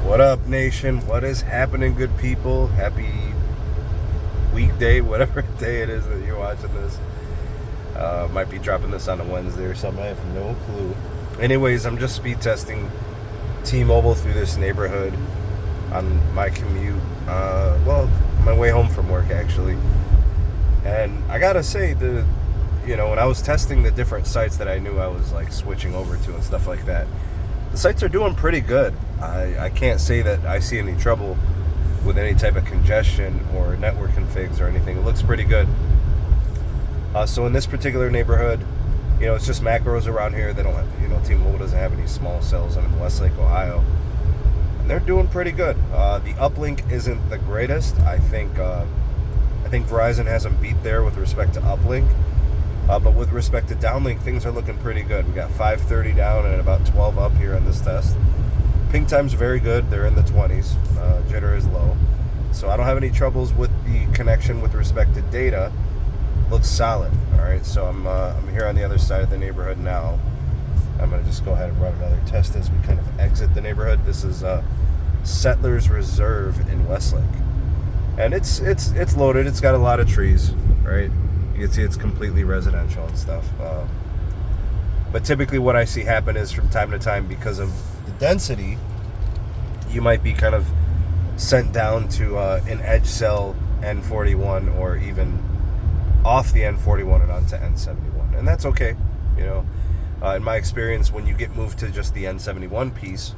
What up, nation? What is happening, good people? Happy weekday, whatever day it is that you're watching this. Might be dropping this on a Wednesday or something. I have no clue. Anyways, I'm just speed testing T-Mobile through this neighborhood on my commute. My way home from work, actually. And I gotta say, when I was testing the different sites that I knew I was like switching over to and stuff like that, the sites are doing pretty good. I can't say that I see any trouble with any type of congestion or network configs or anything. It looks pretty good. So in this particular neighborhood, it's just macros around here. They don't have, T-Mobile doesn't have any small cells. I'm in Westlake, Ohio. And they're doing pretty good. The uplink isn't the greatest. I think Verizon has them beat there with respect to uplink. But with respect to downlink, things are looking pretty good. We got 530 down and about 12 up here on this test. Ping time's very good. They're in the 20s. Jitter is low. So I don't have any troubles with the connection with respect to data. Looks solid. All right, so I'm here on the other side of the neighborhood now. I'm going to just go ahead and run another test as we kind of exit the neighborhood. This is Settlers Reserve in Westlake. And it's loaded. It's got a lot of trees, right? You can see it's completely residential and stuff. But typically what I see happen is from time to time, because of the density, you might be kind of sent down to an edge cell N41 or even off the N41 and onto N71. And that's okay. In my experience, when you get moved to just the N71 piece,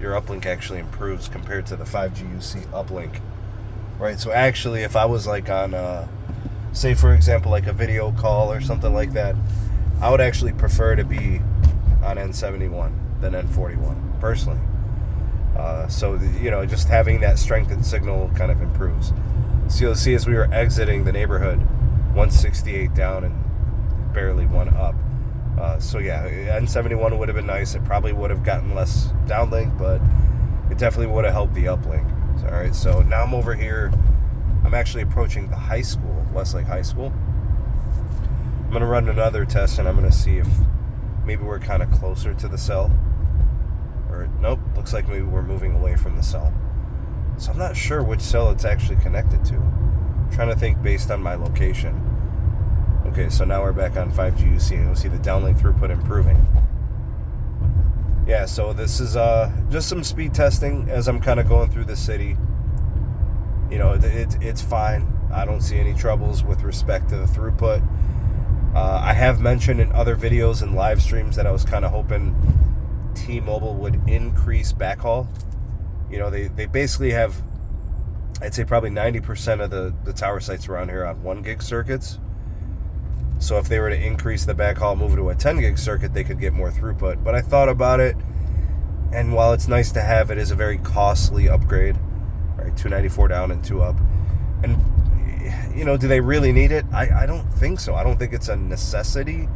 your uplink actually improves compared to the 5G UC uplink. Right, so actually if I was like on say for example like a video call or something like that, I would actually prefer to be on N71 than N41 personally. So just having that strengthened signal kind of improves. So you'll see as we were exiting the neighborhood, 168 down and barely one up. N71 would have been nice. It probably would have gotten less downlink, but it definitely would have helped the uplink. All right, so now I'm over here. I'm actually approaching the high school, Westlake High School. I'm going to run another test, and I'm going to see if maybe we're kind of closer to the cell. Or, nope, looks like maybe we're moving away from the cell. So I'm not sure which cell it's actually connected to. I'm trying to think based on my location. Okay, so now we're back on 5G UC. You'll see the downlink throughput improving. Yeah, so this is just some speed testing as I'm kind of going through the city. It's fine. I don't see any troubles with respect to the throughput. I have mentioned in other videos and live streams that I was kind of hoping T-Mobile would increase backhaul. They basically have, I'd say probably 90% of the tower sites around here on 1 gig circuits. So if they were to increase the backhaul, move it to a 10 gig circuit, they could get more throughput. But I thought about it, and while it's nice to have, it is a very costly upgrade. Right, 294 down and 2 up. And, do they really need it? I don't think so. I don't think it's a necessity.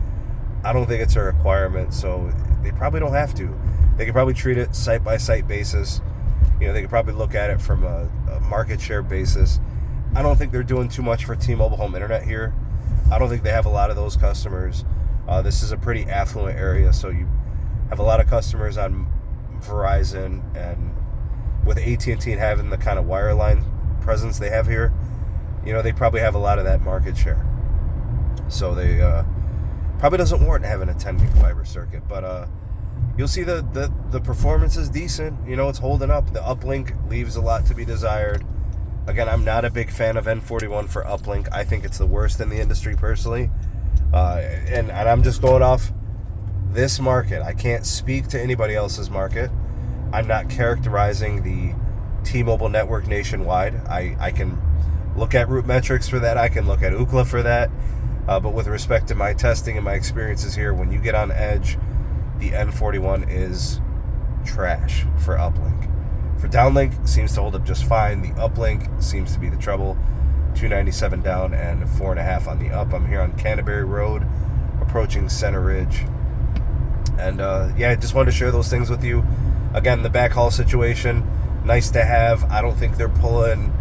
I don't think it's a requirement. So they probably don't have to. They could probably treat it site-by-site basis. They could probably look at it from a market share basis. I don't think they're doing too much for T-Mobile Home Internet here. I don't think they have a lot of those customers. This is a pretty affluent area, so you have a lot of customers on Verizon, and with AT&T having the kind of wireline presence they have here, they probably have a lot of that market share. So they probably doesn't warrant having a 10 gig fiber circuit, but you'll see the performance is decent. It's holding up. The uplink leaves a lot to be desired. Again, I'm not a big fan of N41 for uplink. I think it's the worst in the industry personally. And I'm just going off this market. I can't speak to anybody else's market. I'm not characterizing the T-Mobile network nationwide. I can look at root metrics for that. I can look at Ookla for that. But with respect to my testing and my experiences here, when you get on edge, the N41 is trash for uplink. For downlink, seems to hold up just fine. The uplink seems to be the trouble. 297 down and 4.5 on the up. I'm here on Canterbury Road, approaching Center Ridge. And I just wanted to share those things with you. Again, the backhaul situation, nice to have. I don't think they're pulling,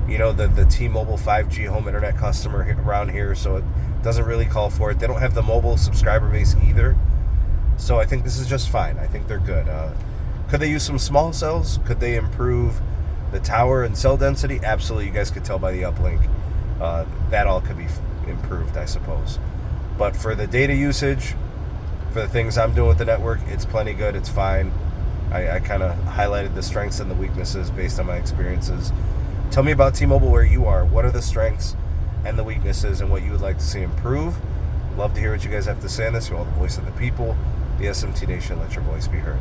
the T-Mobile 5G home internet customer around here, so it doesn't really call for it. They don't have the mobile subscriber base either. So I think this is just fine. I think they're good. Could they use some small cells? Could they improve the tower and cell density? Absolutely. You guys could tell by the uplink. That all could be improved, I suppose. But for the data usage, for the things I'm doing with the network, it's plenty good. It's fine. I kind of highlighted the strengths and the weaknesses based on my experiences. Tell me about T-Mobile where you are. What are the strengths and the weaknesses and what you would like to see improve? Love to hear what you guys have to say on this. You're all the voice of the people. The SMT Nation, let your voice be heard.